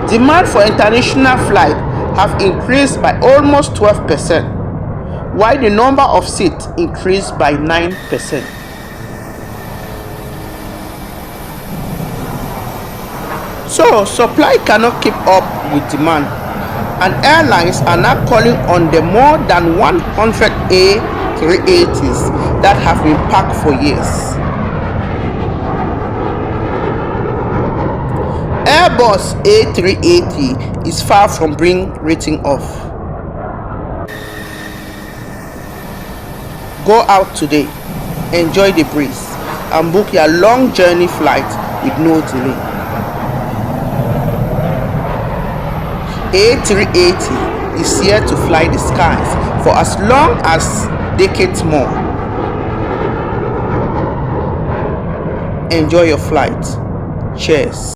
Demand for international flight have increased by almost 12%, while the number of seats increased by 9%. So, supply cannot keep up with demand, and airlines are now calling on the more than 100 A380s that have been parked for years. Airbus A380 is far from being written off. Go out today, enjoy the breeze, and book your long journey flight with no delay. A380 is here to fly the skies for as long as decades more. Enjoy your flight. Cheers.